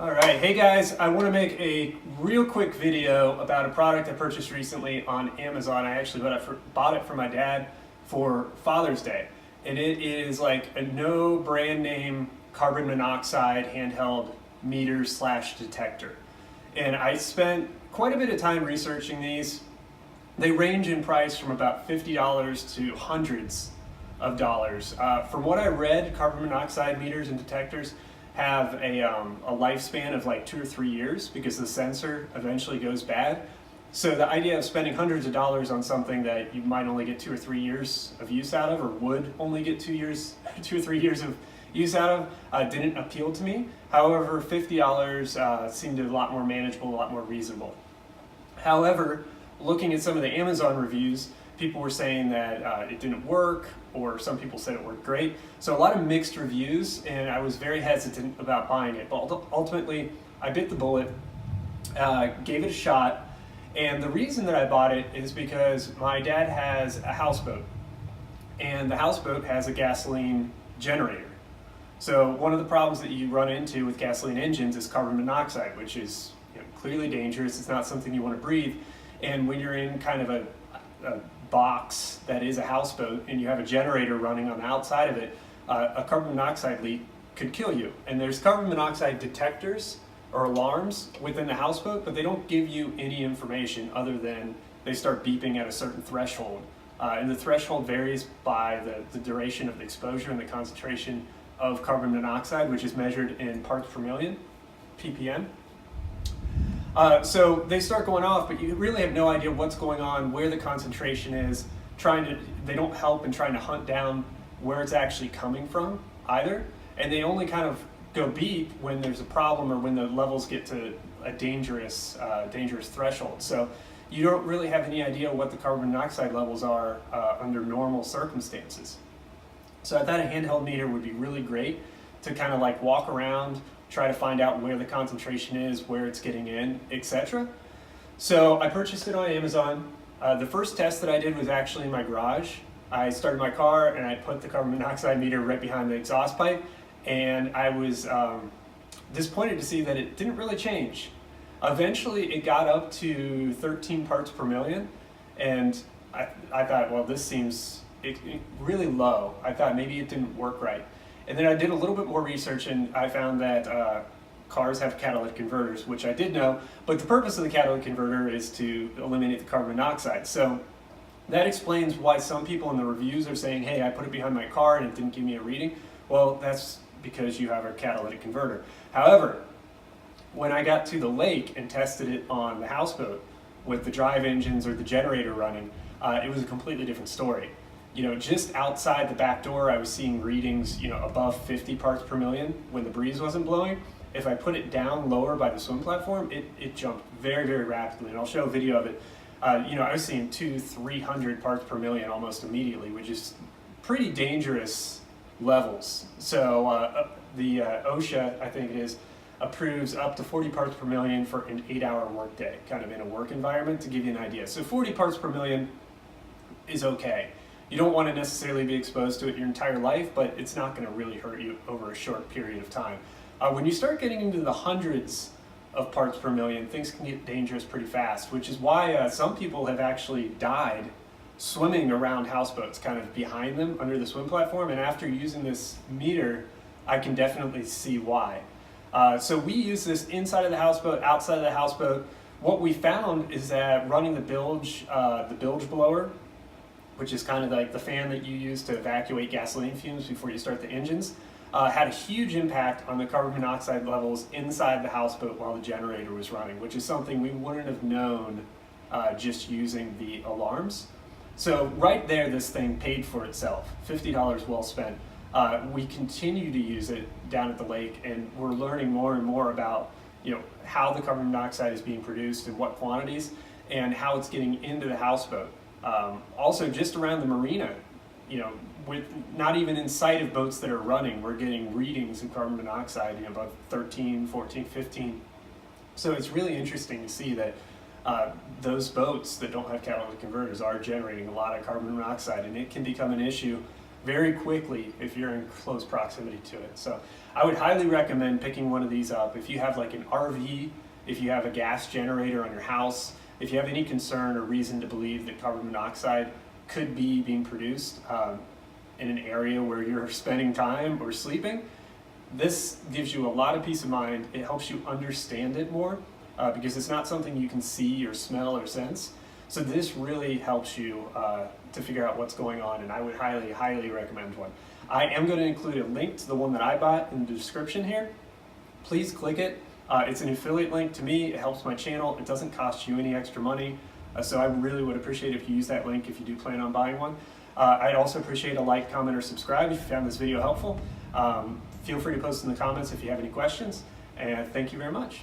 Alright, hey guys, I want to make a real quick video about a product I purchased recently on Amazon. I actually bought it for my dad for Father's Day. And it is like a no brand name carbon monoxide handheld meter / detector. And I spent quite a bit of time researching these. They range in price from about $50 to hundreds of dollars. From what I read, carbon monoxide meters and detectors have a lifespan of like 2 or 3 years because the sensor eventually goes bad. So the idea of spending hundreds of dollars on something that you might only get 2 or 3 years of use out of, or would only get 2 or 3 years of use out of, didn't appeal to me. However, $50 seemed a lot more manageable, a lot more reasonable. However, looking at some of the Amazon reviews, people were saying that it didn't work, or some people said it worked great. So a lot of mixed reviews, and I was very hesitant about buying it. But ultimately, I bit the bullet, gave it a shot, and the reason that I bought it is because my dad has a houseboat, and the houseboat has a gasoline generator. So one of the problems that you run into with gasoline engines is carbon monoxide, which is clearly dangerous. It's not something you want to breathe. And when you're in kind of a box that is a houseboat and you have a generator running on the outside of it, a carbon monoxide leak could kill you. And there's carbon monoxide detectors or alarms within the houseboat, but they don't give you any information other than they start beeping at a certain threshold. And the threshold varies by the duration of the exposure and the concentration of carbon monoxide, which is measured in parts per million, ppm. So they start going off, but you really have no idea what's going on, where the concentration is. They don't help in trying to hunt down where it's actually coming from either. And they only kind of go beep when there's a problem or when the levels get to a dangerous threshold. So you don't really have any idea what the carbon monoxide levels are under normal circumstances. So I thought a handheld meter would be really great to kind of like walk around, try to find out where the concentration is, where it's getting in, etc. So I purchased it on Amazon. The first test that I did was actually in my garage. I started my car and I put the carbon monoxide meter right behind the exhaust pipe, and I was disappointed to see that it didn't really change. Eventually it got up to 13 parts per million, and I thought, well, this seems really low. I thought maybe it didn't work right. And then I did a little bit more research, and I found that cars have catalytic converters, which I did know, but the purpose of the catalytic converter is to eliminate the carbon monoxide. So that explains why some people in the reviews are saying, hey, I put it behind my car and it didn't give me a reading. Well, that's because you have a catalytic converter. However, when I got to the lake and tested it on the houseboat with the drive engines or the generator running, it was a completely different story. Just outside the back door, I was seeing readings, above 50 parts per million when the breeze wasn't blowing. If I put it down lower by the swim platform, it jumped very, very rapidly, and I'll show a video of it. I was seeing 200-300 parts per million almost immediately, which is pretty dangerous levels. So the OSHA, I think it is, approves up to 40 parts per million for an 8-hour workday, kind of in a work environment, to give you an idea. So 40 parts per million is okay. You don't want to necessarily be exposed to it your entire life, but it's not going to really hurt you over a short period of time. When you start getting into the hundreds of parts per million, things can get dangerous pretty fast, which is why some people have actually died swimming around houseboats, kind of behind them under the swim platform. And after using this meter, I can definitely see why. So we use this inside of the houseboat, outside of the houseboat. What we found is that running the bilge blower, which is kind of like the fan that you use to evacuate gasoline fumes before you start the engines, had a huge impact on the carbon monoxide levels inside the houseboat while the generator was running, which is something we wouldn't have known just using the alarms. So right there, this thing paid for itself. $50 well spent. We continue to use it down at the lake, and we're learning more and more about how the carbon monoxide is being produced and what quantities, and how it's getting into the houseboat. Also, just around the marina, with not even in sight of boats that are running, we're getting readings of carbon monoxide, about 13, 14, 15. So it's really interesting to see that those boats that don't have catalytic converters are generating a lot of carbon monoxide, and it can become an issue very quickly if you're in close proximity to it. So I would highly recommend picking one of these up. If you have like an RV, if you have a gas generator on your house, if you have any concern or reason to believe that carbon monoxide could be being produced in an area where you're spending time or sleeping, this gives you a lot of peace of mind. It helps you understand it more because it's not something you can see or smell or sense. So this really helps you to figure out what's going on, and I would highly, highly recommend one. I am going to include a link to the one that I bought in the description here. Please click it. It's an affiliate link to me. It helps my channel. It doesn't cost you any extra money. So I really would appreciate if you use that link if you do plan on buying one. I'd also appreciate a like, comment, or subscribe if you found this video helpful. Feel free to post in the comments if you have any questions, and thank you very much.